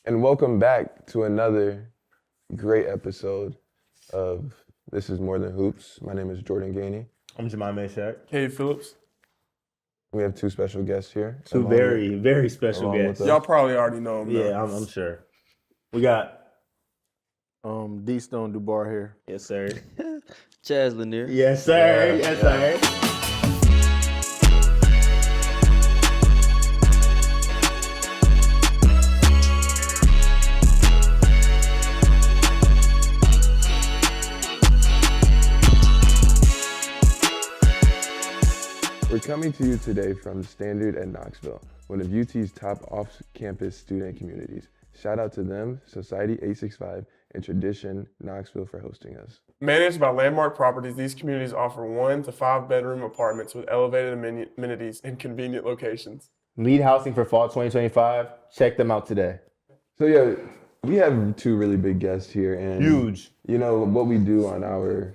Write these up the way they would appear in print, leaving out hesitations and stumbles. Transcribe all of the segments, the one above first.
And welcome back to another great episode of This Is More Than Hoops. My name is Jordan Gainey. I'm Jemai Mayshak. Hey, Phillips. We have two special guests here. Two very special guests. Y'all probably already know them. Yeah, I'm sure. We got D-Stone Dubar here. yes, sir. Chaz, Lanier. Yes, sir. Yes, sir. We're coming to you today from Standard at Knoxville, one of UT's top off-campus student communities. Shout out to them, Society 865, and Tradition Knoxville for hosting us. Managed by Landmark Properties, these communities offer 1 to 5 bedroom apartments with elevated amenities in convenient locations. Lead housing for fall 2025. Check them out today. So yeah, we have two really big guests here, and Huge. You know what we do on our,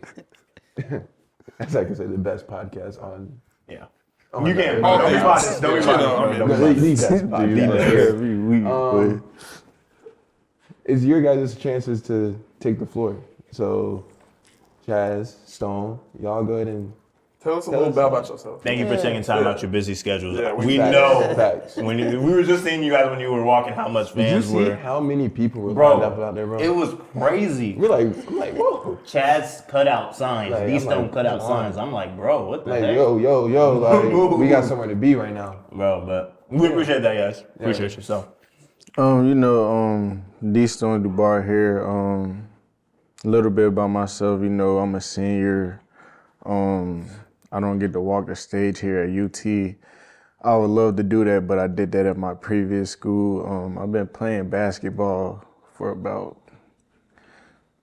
as I can say, the best podcast on. Yeah. on You can't. Oh, Don't be yeah. modest. Don't be Yeah, modest. no, Don't be The modest. best podcast. It's your guys' chances to take the floor. So, Chaz, Stone, y'all go ahead and Tell us a little bit about yourself. Thank you for taking time out your busy schedules. Yeah, we Facts. know. Facts. We were just seeing you guys when you were walking. How much Did you fans see were. how many people were Bro, lined up out there, bro? It was crazy. I'm like, whoa. Chaz cutout signs. Like, These I'm don't like, cut out come on. signs. I'm like, bro, what the Like, heck? yo, like, we got somewhere to be right now. Bro, but we appreciate that, guys. Appreciate yourself. D-Stone Dubar here. A little bit about myself, I'm a senior. I don't get to walk the stage here at UT. I would love to do that, but I did that at my previous school. I've been playing basketball for about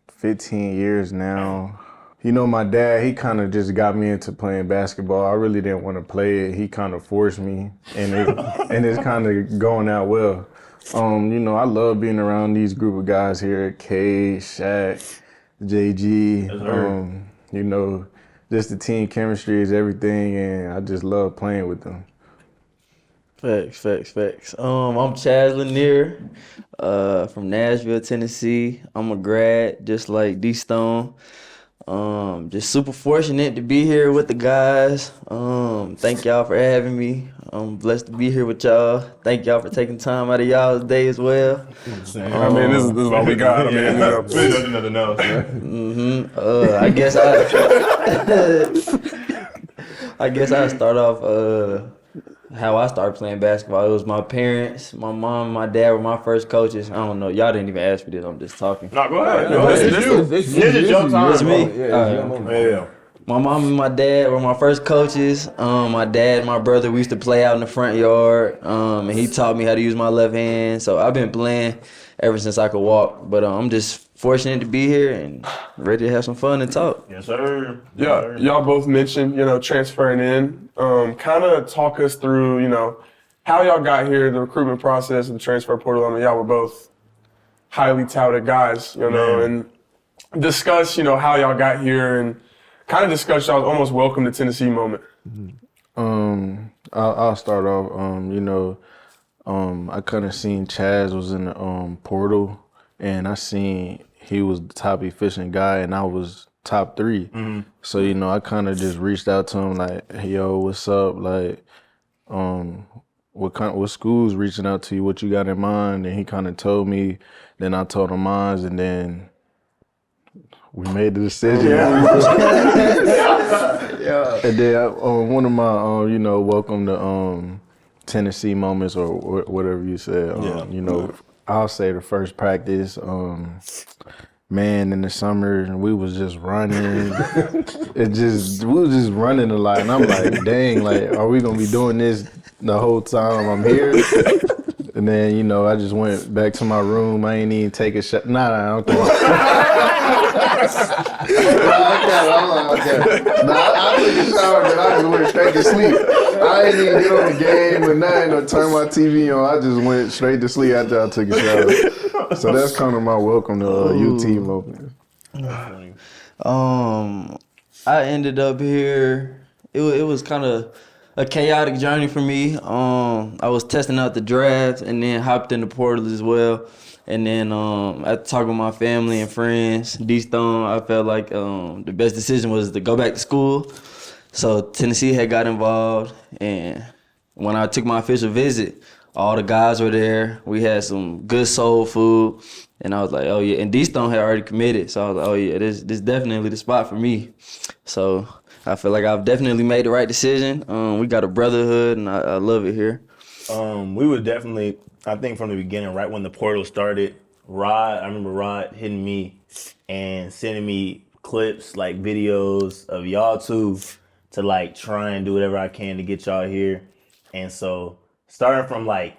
15 years now. My dad, he kind of just got me into playing basketball. I really didn't want to play it. He kind of forced me, and it's kind of going out well. I love being around these group of guys here, K, Shaq, JG. Just the team chemistry is everything, and I just love playing with them. Facts. I'm Chaz Lanier, from Nashville, Tennessee. I'm a grad, just like D-Stone. Just super fortunate to be here with the guys. Thank y'all for having me. I'm blessed to be here with y'all. Thank y'all for taking time out of y'all's day as well. I mean, this is all we got. I mean, Nothing else. I guess I start off how I started playing basketball. It was my parents, my mom, and my dad were my first coaches. I don't know. Y'all didn't even ask me this. I'm just talking. No, go ahead. This It's me. Yeah. My mom and my dad were my first coaches. My dad and my brother, we used to play out in the front yard, and he taught me how to use my left hand. So I've been playing ever since I could walk. But I'm just fortunate to be here and ready to have some fun and talk. Yes, sir. Yeah, y'all both mentioned, transferring in. Kind of talk us through, how y'all got here, the recruitment process and the transfer portal. I mean, y'all were both highly touted guys, and discuss, how y'all got here and kind of discuss y'all's almost welcome to Tennessee moment. I'll start off. I kind of seen Chaz was in the portal, and I seen he was the top efficient guy, and I was top 3. So I kind of just reached out to him like, hey, yo, what's up? Like, what school's reaching out to you? What you got in mind? And he kind of told me. Then I told him mine, and then we made the decision. And then one of my, welcome to Tennessee moments or whatever you said. I'll say the first practice. Man, in the summer, we was just running. We was just running a lot, and I'm like, dang, like, are we gonna be doing this the whole time I'm here? And then, I just went back to my room. I ain't even take a shot. Nah, I don't think. I took a shower, but I just went straight to sleep. I didn't even get on the game or nothing or turn my TV on. I just went straight to sleep after I took a shower. So that's kind of my welcome to UT moment. I ended up here. It was kind of a chaotic journey for me. I was testing out the draft and then hopped in the portal as well. And then after talking with my family and friends, D-Stone, I felt like the best decision was to go back to school. So Tennessee had got involved, and when I took my official visit, all the guys were there. We had some good soul food, and I was like, oh yeah. And D-Stone had already committed, so I was like, oh yeah, this definitely the spot for me. So I feel like I've definitely made the right decision. We got a brotherhood, and I love it here. We would definitely, I think from the beginning, right when the portal started, I remember Rod hitting me and sending me clips, like videos of y'all two to like try and do whatever I can to get y'all here. And so starting from like,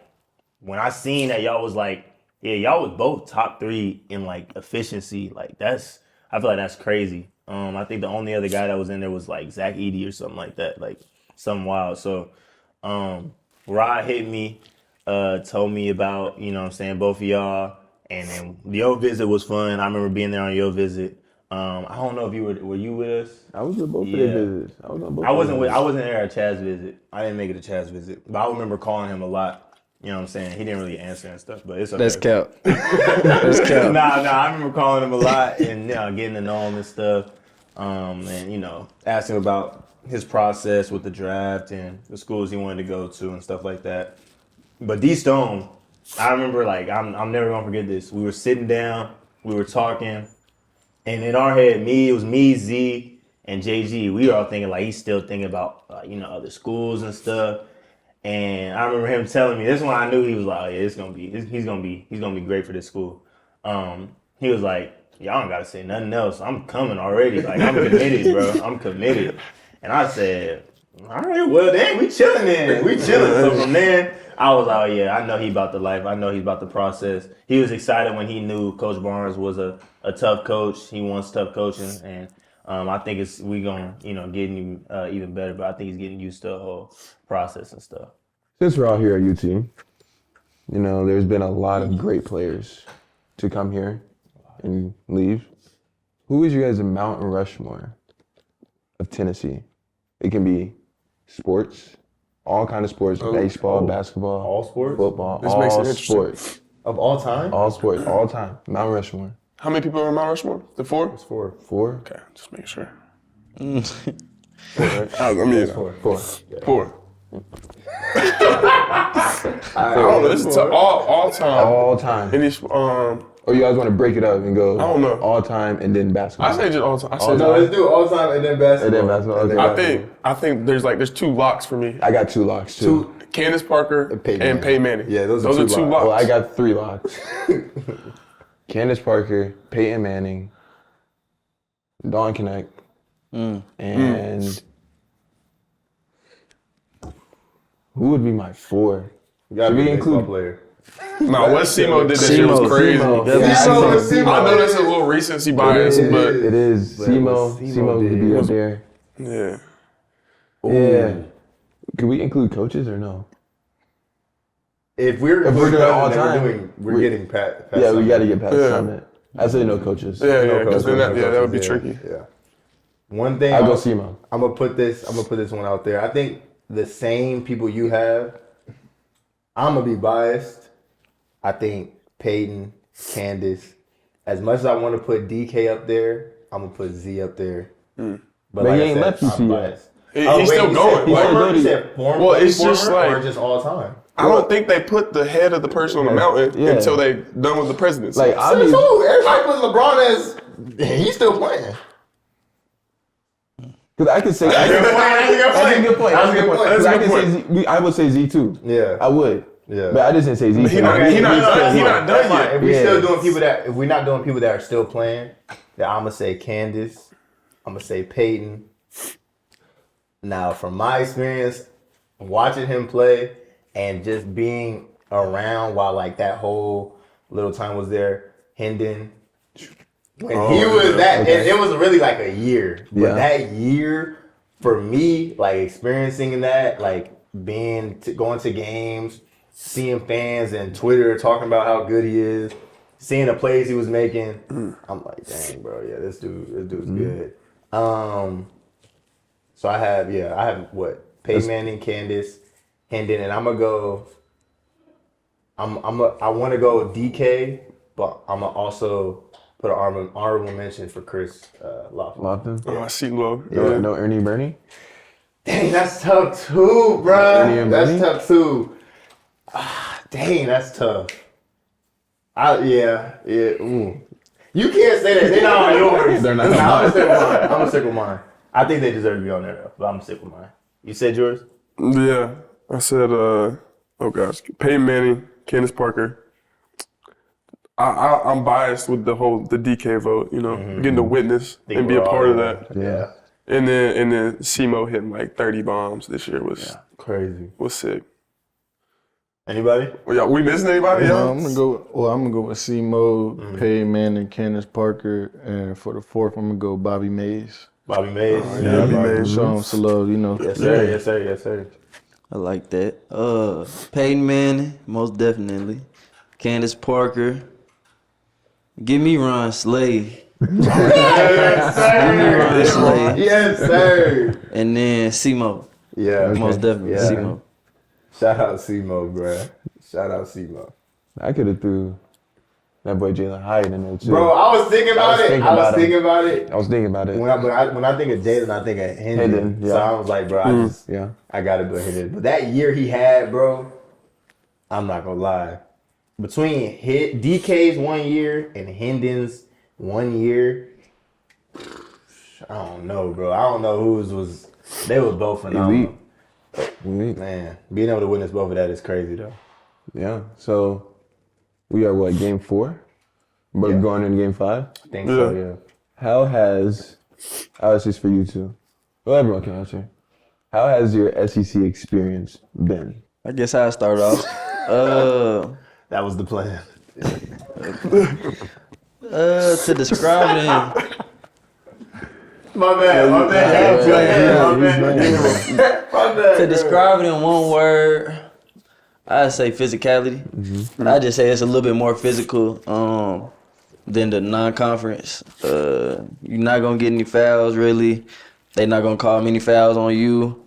when I seen that y'all was like, yeah, y'all was both top 3 in like efficiency. Like I feel like that's crazy. I think the only other guy that was in there was like Zach Edey or something like that, like something wild. So Rod hit me, told me about, you know what I'm saying, both of y'all. And then your visit was fun. I remember being there on your visit. I don't know if you were you with us? I was with both of their visits. I was on both. I wasn't there at Chaz visit. I didn't make it a Chaz visit. But I remember calling him a lot. You know what I'm saying? He didn't really answer and stuff, but it's okay. That's cap. That's cap. Nah, I remember calling him a lot and getting to know him and stuff. And asking about his process with the draft and the schools he wanted to go to and stuff like that. But D-Stone, I remember, like, I'm never gonna forget this. We were sitting down, we were talking, and in our head, it was me, Z, and JG. We were all thinking like he's still thinking about other schools and stuff. And I remember him telling me this one. I knew he was like, oh yeah, he's gonna be great for this school. He was like, y'all don't gotta say nothing else. I'm coming already. Like, I'm committed, bro. I'm committed. And I said, all right, well then we chilling then. We chilling. So from then I was like, oh yeah, I know he about the life. I know he's about the process. He was excited when he knew Coach Barnes was a tough coach. He wants tough coaching, and I think we gonna get him even better. But I think he's getting used to the whole process and stuff. Since we're all here at UT, there's been a lot of great players to come here and leave. Who is your guys' Mount Rushmore of Tennessee? It can be sports, all kind of sports, baseball, basketball, all sports, football, This makes it all interesting. sports, Of all time? all sports, all time. Mount Rushmore. How many people are on Mount Rushmore? The 4? It's 4. 4? Okay, just making sure. 4, right? I mean, It's 4. 4. 4. I don't know. This is all time. All time. And it's Or you guys want to break it up and go I don't know. all time and then basketball? I say just all time. Let's do all time and then basketball. And then basketball. Okay. I think there's 2 locks for me. I got 2 locks too. Candace Parker and Peyton Manning. Yeah, those are are 2 locks. locks. Well, I got 3 locks. Candace Parker, Peyton Manning, Dawn Connect, and who would be my 4? Should we include player? No, what Simo did that shit was crazy. I know that's a little recency bias, but It is. Simo could be up there. yeah. Yeah. Could we include coaches or no? If we're doing it all time, we're getting past. Yeah, we got to get past Yeah. Summit. I say no coaches. Yeah, No because coaches, then no that would be coaches, yeah. tricky. Yeah. One thing I'll go Simo. I'm gonna put this one out there. I think the same people you have, I'm gonna be biased. I think Peyton, Candace, as much as I want to put DK up there, I'm gonna put Z up there. But But he ain't left UT I'm yet. biased. He's still going. You said former, Well, it's just or like- just all time. I don't think they put the head of the person on the mountain Yeah. until they done with the presidency. Like, So everybody put LeBron as he's still playing. Because I could say. That's a good point. That's a good point. Because I That's a could good say Z, I would say Z too. Yeah. I would. Yeah. But I just didn't say Z. He not done yet. If we Yeah. still doing people if we're not doing people that are still playing, then I'm gonna say Candace. I'm gonna say Peyton. Now, from my experience, watching him play and just being around while like that whole little time was there, Hendon. When he was that, it was really like a year. But Yeah. that year, for me, like experiencing that, like going to games, seeing fans and Twitter talking about how good he is, seeing the plays he was making, I'm like, dang, bro, yeah, this dude's good. So I have what? Peyton Manning, Candace, Hendon, and I'm gonna go. I want to go DK, but I'm gonna also put an honorable mention for Chris Lofton. Lofton. Oh, I see low. No Ernie Bernie. Dang, that's tough too, bro. Ernie and That's Bernie? tough too. Dang, that's tough. Yeah. Ooh. You can't say that. They're not on yours. They're not I'm on gonna stick with mine. I'm gonna stick with mine. I think they deserve to be on there though, but I'm gonna stick with mine. You said yours? Yeah, I said, oh gosh, Peyton Manning, Candace Parker. I'm biased with the DK vote, you know, getting to witness Think and be a we're all part of there. that. Yeah. And then SEMO hitting like 30 bombs this year was Crazy. sick. Anybody? Well, y'all, we missing anybody else? I'm gonna go with C-Mode, Peyton Manning, Candace Parker, and for the fourth, I'm gonna go Bobby Mays. Bobby Mays. Yeah, Bobby Mays. Show him some love, you know. Yes, sir. Yes, sir. Yes, sir. I like that. Peyton Manning, most definitely. Candace Parker. Give me Ron Slade. Yes, Ron Slade. Yes, sir. And then C-Mo. Yeah. Most definitely Yeah. C-Mo. Shout out SEMO, bruh. Shout out SEMO. I could have threw that boy Jalen Hyde in there too. Bro, I was thinking about it. I was him. thinking about it. I was thinking about it. When I think of Jalen, I think of Hendon. Hendon, yeah. So I was like, bro, Yeah. I gotta go Hendon. But that year he had, bro, I'm not gonna lie. Between DK's 1 year and Hendon's 1 year, I don't know, bro. I don't know whose was. They were both phenomenal. Elite. Man, being able to witness both of that is crazy, though. Yeah. So we are what, game 4? But going into game 5? I think so, yeah. How has this is for you too. Well, everyone can answer. How has your SEC experience been? I guess I'll start off. That was the plan. To describe it, My bad. to describe it in one word, I'd say physicality. But I just say it's a little bit more physical than the non-conference. You're not gonna get any fouls really. They're not gonna call many fouls on you.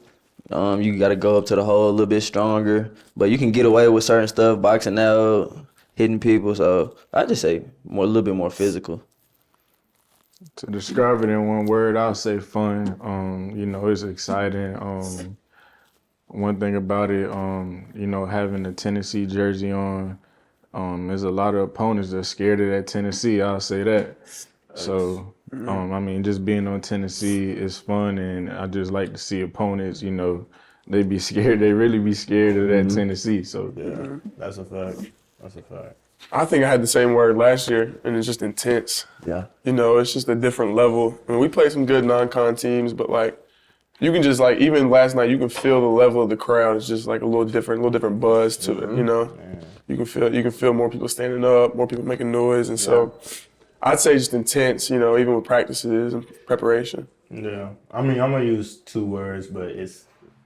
You got to go up to the hole a little bit stronger, but you can get away with certain stuff, boxing out, hitting people. So I just say a little bit more physical. To describe it in one word, I'll say fun. You know, it's exciting. One thing about it, you know, having a Tennessee jersey on, there's a lot of opponents that are scared of that Tennessee. I'll say that. So, I mean, just being on Tennessee is fun, and I just like to see opponents, you know, they be scared. They really be scared of that Tennessee. So, Yeah, that's a fact. That's a fact. I think I had the same word last year, and it's just intense. Yeah. You know, it's just a different level. I mean, we played some good non-con teams, but like, you can just like, even last night, you can feel the level of the crowd. It's just like a little different buzz to it. You know, you can feel more people standing up, more people making noise, and so I'd say just intense. You know, even with practices and preparation. Yeah, I mean, I'm gonna use 2 words, but I'm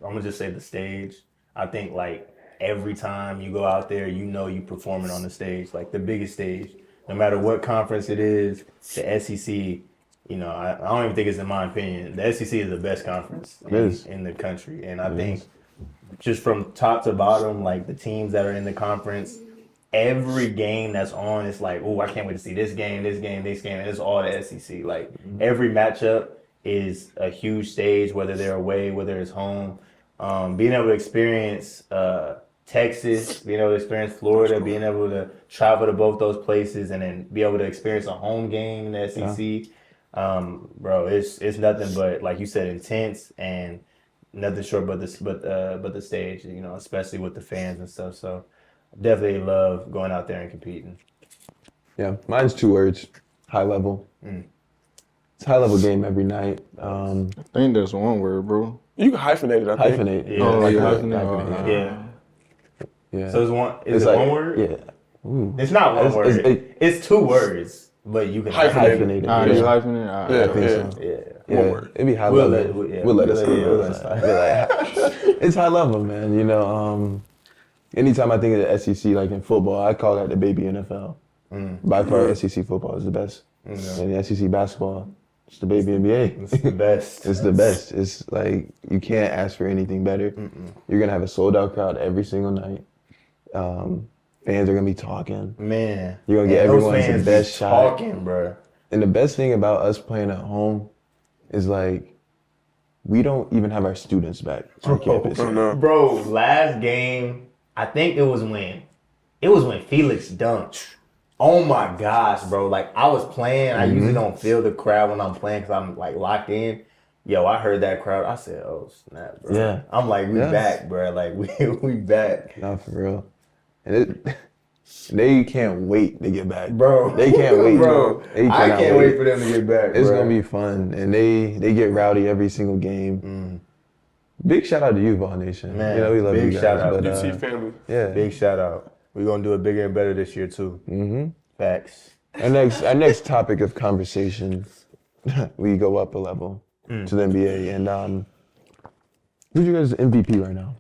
gonna just say the stage. I think like every time you go out there, you know you performing on the stage, like the biggest stage. No matter what conference it is, the SEC. You know, I don't even think it's in my opinion. The SEC is the best conference in the country, and I think just from top to bottom, like the teams that are in the conference, every game that's on, it's like, oh, I can't wait to see this game, and it's all the SEC. Like every matchup is a huge stage, whether they're away, whether it's home. Being able to experience Texas, being able to experience Florida, being able to travel to both those places, and then be able to experience a home game in the SEC. Bro, it's nothing but, like you said, intense and nothing short but the stage, you know, especially with the fans and stuff. So definitely love going out there and competing. Yeah. Mine's 2 words. High level. It's a high level game every night. I think that's one word, bro. You can hyphenate it, I think. Hyphenate. Yeah. Oh, like Yeah. hyphenate. Yeah. So is It's it like, one word? Yeah. Ooh. It's not one word. It's 2 words, but you can Hyphenate it. Ah, you hyphenate? Ah, Yeah, I think yeah. so. Yeah. Yeah, One word. it'd be high We'll level. let- We'll let it we'll slide. let it It's high level, man. You know, anytime I think of the SEC, like in football, I call that the baby NFL. By far, SEC football is the best. And the SEC basketball It's the baby NBA. It's the best. It's the best. It's like you can't ask for anything better. You're gonna have a sold out crowd every single night. Fans are gonna be talking. Man, You're gonna get those everyone's fans best be shot. talking, bro. And the best thing about us playing at home is like we don't even have our students back on campus. Bro, last game, I think it was when Felix dunked. Oh my gosh, bro. Like I was playing. I usually don't feel the crowd when I'm playing because I'm like locked in. Yo, I heard that crowd. I said, oh snap, bro. Yeah. I'm like, we back, bro. Like we back. Not for real. And they can't wait to get back. Bro. They can't wait. Bro. They I cannot can't wait for them to get back, It's bro. gonna be fun. And they get rowdy every single game. Big shout out to you, Vol Nation. Man, you know, we love big you guys. shout out. But, UT family. yeah. Big shout out. We're gonna do it bigger and better this year too. Facts. Our next topic of conversation, we go up a level to the NBA. And who's your guys' MVP right now?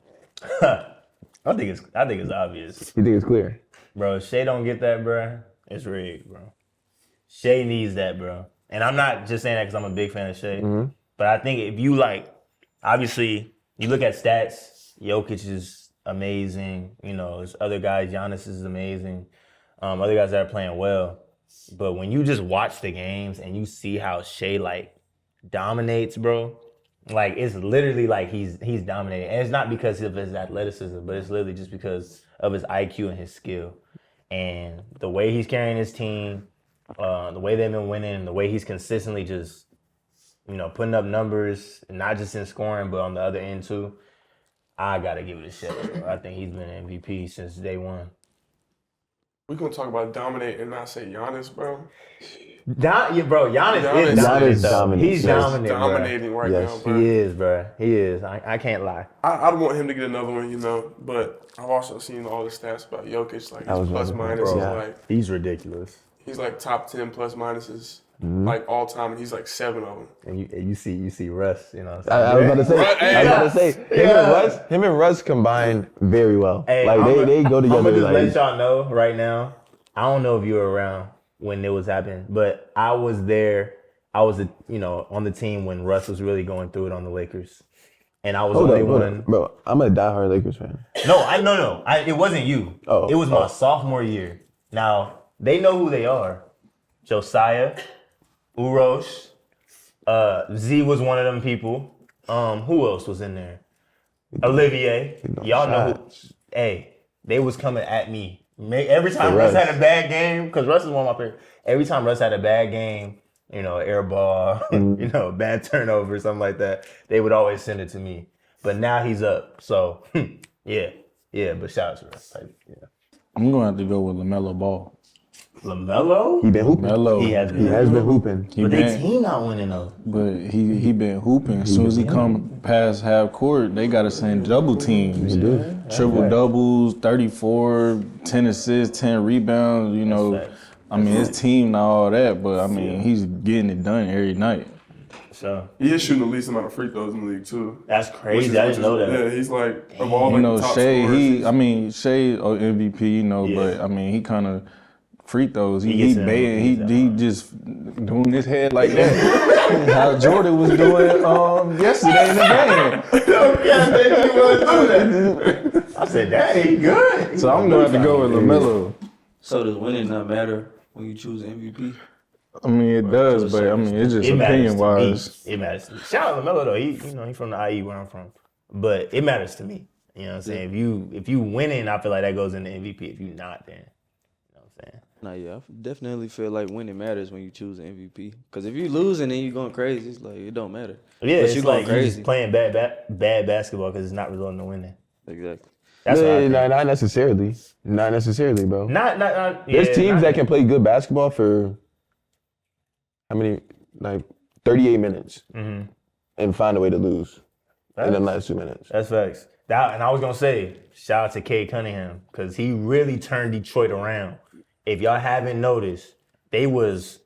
I think it's obvious. You think it's clear? Bro, if Shea don't get that, bro, it's rigged, bro. Shea needs that, bro. And I'm not just saying that because I'm a big fan of Shea. But I think if you obviously, you look at stats, Jokic is amazing. You know, there's other guys, Giannis is amazing. Other guys that are playing well. But when you just watch the games and you see how Shea, dominates, bro, it's literally like he's dominating. And it's not because of his athleticism, but it's literally just because of his IQ and his skill. And the way he's carrying his team, the way they've been winning, the way he's consistently just, putting up numbers, not just in scoring, but on the other end too. I got to give it a shot, bro. I think he's been an MVP since day one. We're going to talk about dominate and not say Giannis, bro. Giannis is dominant, though. dominant. He's Yes. dominant, Dominating right Yes. now, bro. He is, bro. He is. I can't lie. I don't want him to get another one, but I've also seen all the stats about Jokic, his plus minus is bro. He's ridiculous. he's top 10 plus minuses all time, and he's 7 of them. And you see Russ, I was about to say, him and Russ combined very well. Hey, they go together. I'm gonna just let y'all know right now. I don't know if you were around when it was happening, but I was there. I was, on the team when Russ was really going through it on the Lakers, and I was Hold only up, one. bro. I'm a diehard Lakers fan. No. It wasn't you. Oh, it was my sophomore year. Now they know who they are. Josiah, Urosh, Z was one of them people. Who else was in there? Olivier. Y'all know who. Hey, they was coming at me. Every time Russ had a bad game, because Russ is one of my favorites. Every time Russ had a bad game, air ball, bad turnover, something like that, they would always send it to me. But now he's up. So, yeah. But shout out to Russ. I'm going to have to go with LaMelo Ball. LaMelo? He been hooping. LaMelo. He has been hooping. But they team not winning though. But he been hooping. As soon as he come past half court, they got to send double teams. Triple doubles, 34, 10 assists, 10 rebounds, his team and all that, but he's getting it done every night. So He is shooting the least amount of free throws in the league too. that's crazy. I didn't know that. Yeah, he's of all the top Shea, scorers. Shea MVP, but he kind of free throws. He just doing his head like that. How Jordan was doing yesterday in the game. I said, that ain't good. So I'm going to have to go with LaMelo. So does winning not matter when you choose MVP? It does, but it's just opinion wise. It matters to me. Shout out to LaMelo though. He's from the IE where I'm from. But it matters to me. You know what I'm saying? If you winning, I feel like that goes into MVP. If you not, then you know what I'm saying? I definitely feel like winning matters when you choose an MVP. Because if you losing and you going crazy, it's like it don't matter. Yeah, but it's you like going you're crazy. just playing bad basketball because it's not resulting in winning. Exactly. That's what I think. Not necessarily. Not necessarily, bro. Not There's teams that can play good basketball for how many? 38 minutes and find a way to lose in the last 2 minutes. That's facts. And I was going to say, shout out to Cade Cunningham because he really turned Detroit around. If y'all haven't noticed, they was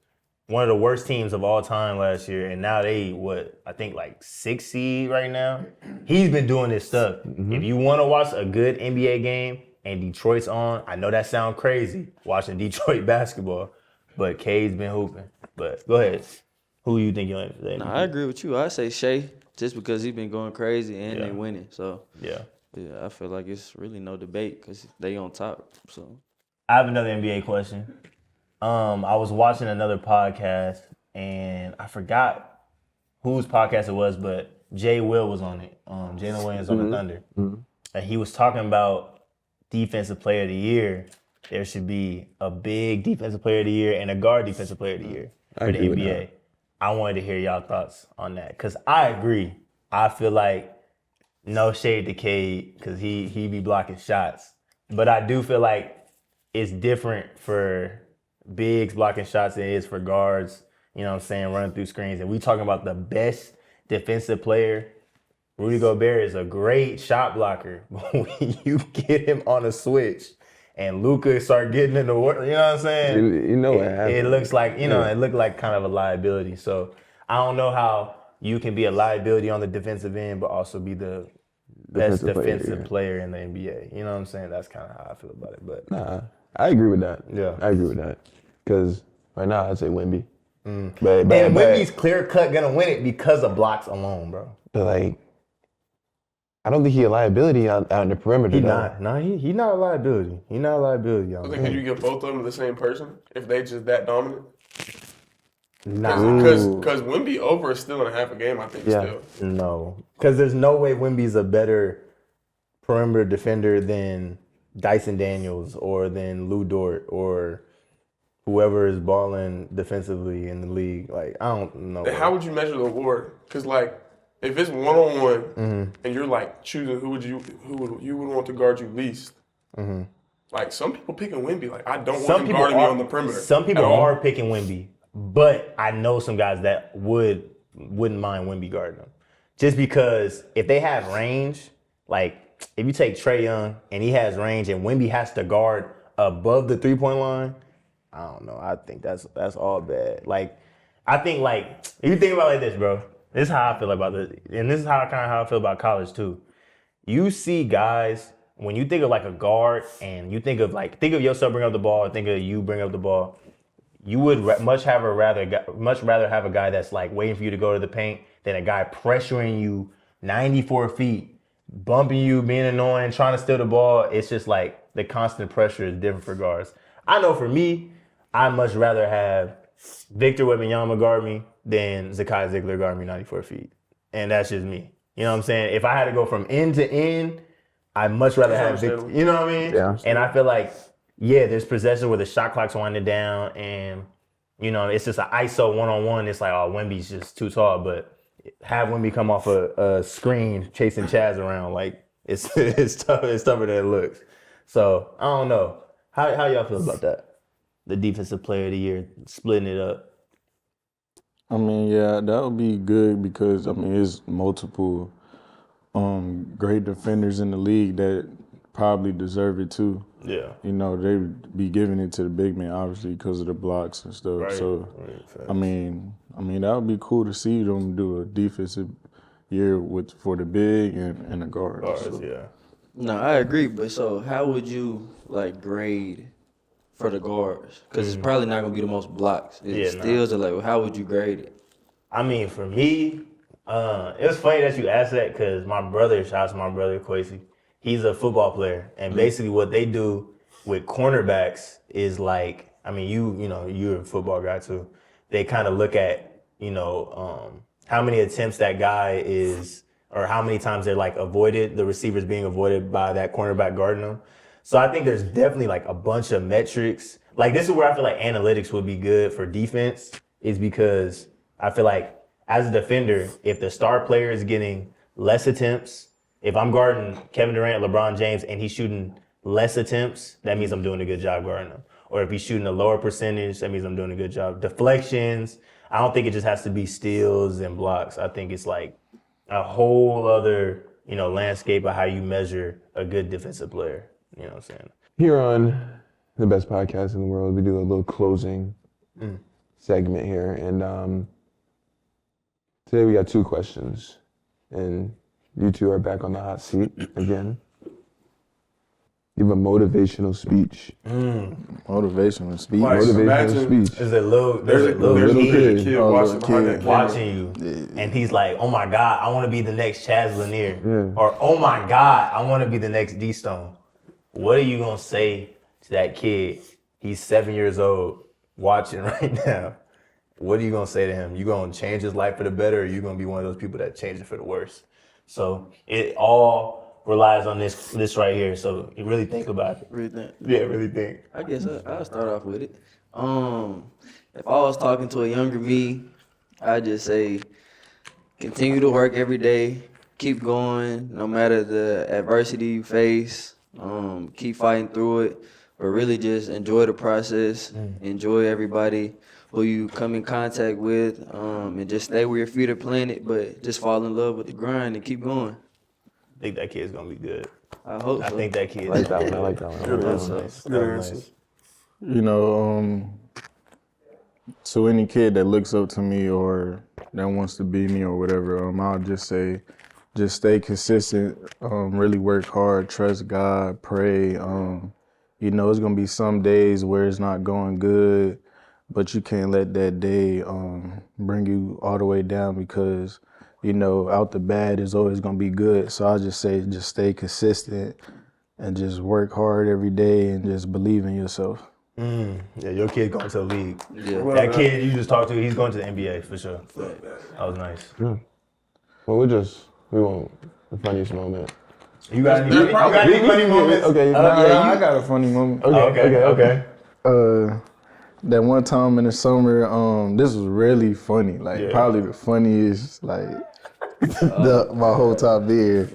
one of the worst teams of all time last year, and now they, 6th seed right now? He's been doing this stuff. If you want to watch a good NBA game and Detroit's on, I know that sounds crazy, watching Detroit basketball, but Cade's been hooping. But go ahead. Who you think you'll MVP? No, I agree with you. I say Shea just because he's been going crazy and they winning. So Yeah. yeah, I feel like it's really no debate because they on top. So I have another NBA question. I was watching another podcast and I forgot whose podcast it was, but Jay Will was on it. Jalen Williams on the Thunder. And he was talking about defensive player of the year. There should be a big defensive player of the year and a guard defensive player of the year for the agree with NBA. I wanted to hear y'all thoughts on that because I agree. I feel like no shade to Cade because he be blocking shots. But I do feel like it's different for bigs blocking shots than it is for guards, you know what I'm saying, running through screens. And we talking about the best defensive player. Rudy Gobert is a great shot blocker. But when you get him on a switch and Luka start getting in the work, you know what I'm saying? You know what happened. It looks like, it looked like kind of a liability. So I don't know how you can be a liability on the defensive end, but also be the best defensive player in the NBA. You know what I'm saying? That's kind of how I feel about it. But Nah, I agree with that. Yeah. I agree with that. Because right now, I'd say Wemby. and Wemby's clear cut gonna win it because of blocks alone, bro. But like, I don't think he's a liability out in the perimeter. He not. No, he not a liability. He not a liability, y'all. So can you give both of them to the same person if they just that dominant? Nah. Because Wemby over is still in a half a game, I think. Still. No. Because there's no way Wemby's a better perimeter defender than Dyson Daniels or than Lou Dort or whoever is balling defensively in the league. Like, I don't know. How would you measure the award? Because like, if it's one-on-one and you're like choosing who would you would want to guard you least. Like some people picking Wemby. Like I don't want him guarding me on the perimeter. Some people are picking Wemby, but I know some guys that wouldn't mind Wemby guarding them. Just because if they have range, like if you take Trae Young and he has range and Wemby has to guard above the 3-point line, I don't know. I think that's all bad. Like I think like if you think about it like this, bro. This is how I feel about this, and this is how I feel about college too. You see guys when you think of like a guard, and you think of yourself bring up the ball, or think of you bring up the ball. You would much rather have a guy that's like waiting for you to go to the paint than a guy pressuring you 94 feet, bumping you, being annoying, trying to steal the ball. It's just like the constant pressure is different for guards. I know for me, I'd much rather have Victor Wembanyama guard me than Zakai Ziegler guard me 94 feet. And that's just me. You know what I'm saying? If I had to go from end to end, I'd much rather have Victor. You know what I mean? Yeah. And I feel like, there's possession where the shot clock's winding down and, it's just an ISO one-on-one. It's like, Wemby's just too tall. But have Wemby come off a screen chasing Chaz around, like, it's tough. It's tougher than it looks. So, I don't know. How y'all feel about that? The defensive player of the year, splitting it up. I mean, yeah, that would be good because, it's multiple great defenders in the league that probably deserve it too. Yeah. They would be giving it to the big man, obviously, because of the blocks and stuff. Right. So, Right. I mean, that would be cool to see them do a defensive year for the big and the guard. Guards, yeah. no, I agree. But so how would you like grade for the guards? Because it's probably not gonna be the most blocks. It's steals are like, how would you grade it? I mean, for me, it was funny that you asked that because shout out to my brother, Quasi. He's a football player. And basically what they do with cornerbacks is like, you're a football guy too. They kind of look at, how many attempts that guy is, or how many times they're like avoided, the receivers being avoided by that cornerback guarding them. So I think there's definitely like a bunch of metrics. Like this is where I feel like analytics would be good for defense, is because I feel like as a defender, if the star player is getting less attempts, if I'm guarding Kevin Durant, LeBron James, and he's shooting less attempts, that means I'm doing a good job guarding him. Or if he's shooting a lower percentage, that means I'm doing a good job. Deflections, I don't think it just has to be steals and blocks. I think it's like a whole other, landscape of how you measure a good defensive player. You know what I'm saying? Here on the best podcast in the world, we do a little closing segment here. And today we got 2 questions. And you two are back on the hot seat again. give a motivational speech. Motivational speech. Like, Motivational imagine speech. There's a little there's a kid kid Oh, watching little behind kid. that camera. watching you, and he's like, "Oh my God, I want to be the next Chaz Lanier," Yeah. or "Oh my God, I want to be the next D Stone." What are you gonna say to that kid? He's 7 years old, watching right now. What are you gonna say to him? You gonna change his life for the better, or you gonna be one of those people that change it for the worse? So it all relies on this right here. So you really think about it. Really think. Yeah, really think. I guess I'll start off with it. If I was talking to a younger me, I'd just say continue to work every day, keep going, no matter the adversity you face. Keep fighting through it, but really just enjoy the process, enjoy everybody who you come in contact with, and just stay where your feet are planted, but just fall in love with the grind and keep going. I think that kid's gonna be good. I hope I so. think that kid. I like that one. I like that one. Good That was answer. nice. Good That was answer. nice. You know, to any kid that looks up to me or that wants to be me or whatever, I'll just say, just stay consistent, really work hard, trust God, pray. You know, it's gonna be some days where it's not going good, but you can't let that day bring you all the way down because, you know, out the bad is always gonna be good. So I'll just say, just stay consistent and just work hard every day and just believe in yourself. Yeah, your kid going to the league. Yeah. That kid you just talked to, he's going to the NBA for sure. That was nice. Well, we won't, the funniest moment. You got any funny moments? Okay. I got a funny moment. Okay. That one time in the summer, this was really funny. Like Yeah. probably the funniest, like my whole time there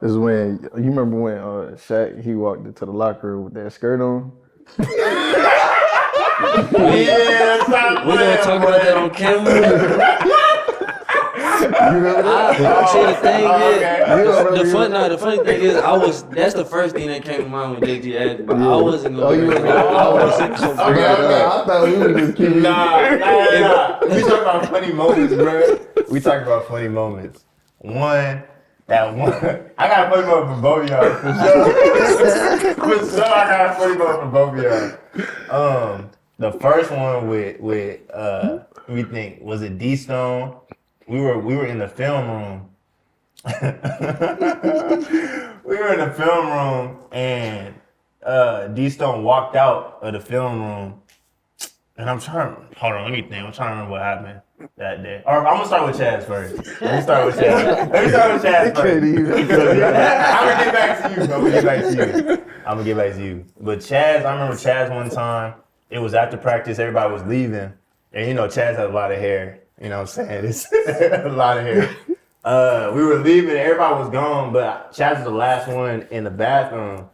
is when you remember when Shaq he walked into the locker room with that skirt on. Yeah, We're gonna talk about that on camera. You remember that? See, the thing Okay. is, the funny thing is, that's the first thing that came to mind when JG asked, but I wasn't gonna. Oh, you remember that? I wasn't gonna bring it up. I thought we were just keeping. Nah. We talking about funny moments, bro. We talking about funny moments. I got a funny moment for both of y'all, for sure. For sure, I got a funny moment for both of y'all. The first one with we think, was it D Stone? We were in the film room. We were in the film room and D Stone walked out of the film room. And I'm trying to remember what happened that day. Or I'm gonna start with Chaz first. Let me start with Chaz first. I'm gonna get back to you. But Chaz, I remember Chaz one time, it was after practice, everybody was leaving. And you know, Chaz had a lot of hair. You know what I'm saying? It's a lot of hair. We were leaving, everybody was gone, but Chaz was the last one in the bathroom.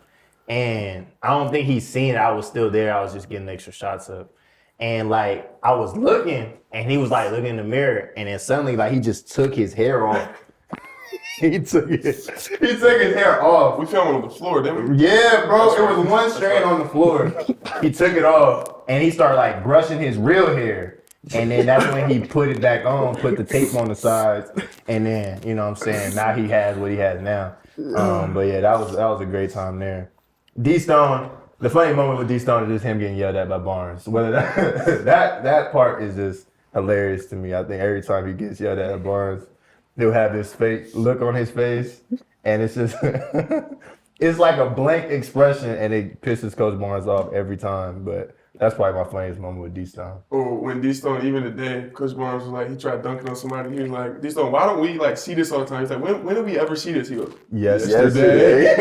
And I don't think he's seen it. I was still there. I was just getting extra shots up. And like, I was looking, and he was like looking in the mirror, and then suddenly like he just took his hair off. He took his hair off. We filmed on the floor, didn't we? Yeah, bro, it was one strand on the floor. He took it off, and he started like brushing his real hair. And then that's when he put it back on, put the tape on the sides, and then, you know what I'm saying, now he has what he has now. But yeah, that was a great time there. D Stone, the funny moment with D Stone is just him getting yelled at by Barnes. Whether that part is just hilarious to me. I think every time he gets yelled at by Barnes, he'll have this fake look on his face, and it's just it's like a blank expression, and it pisses Coach Barnes off every time. But that's probably my funniest moment with D Stone. Or when D Stone, even today, Coach Barnes was like, he tried dunking on somebody. He was like, D Stone, why don't we like see this all the time? He's like, when do we ever see this? He goes, Yesterday.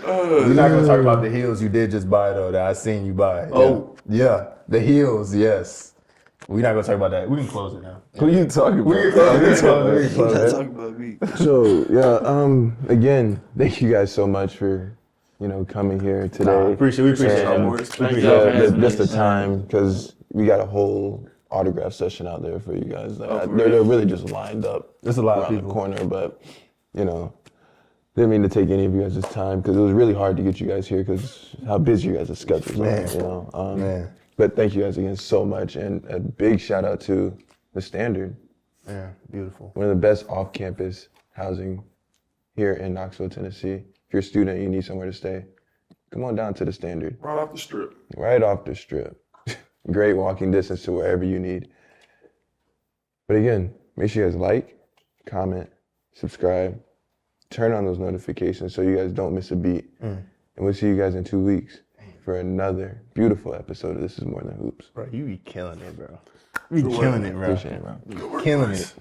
We're not gonna talk about the heels you did just buy though, that I seen you buy. Oh. Yeah, the heels, yes. We're not gonna talk about that. We can close it now. Who you talking about? We can close it. Talk about me. So yeah, again, thank you guys so much for coming here today. We appreciate And, that. Thank y'all for having just the us. time, because we got a whole autograph session out there for you guys. They're really just lined up. There's a lot of around the people. corner, but didn't mean to take any of you guys' time because it was really hard to get you guys here because how busy you guys' schedules are. Man. But thank you guys again so much, and a big shout out to the Standard, Yeah, beautiful. one of the best off-campus housing here in Knoxville, Tennessee. If you're a student, you need somewhere to stay, come on down to the Standard. Right off the strip. Right off the strip. Great walking distance to wherever you need. But again, make sure you guys like, comment, subscribe, turn on those notifications so you guys don't miss a beat. And we'll see you guys in 2 weeks for another beautiful episode of This Is More Than Hoops. Bro, you be killing it, bro. You be killing it, bro. Appreciate it, bro. Killing it.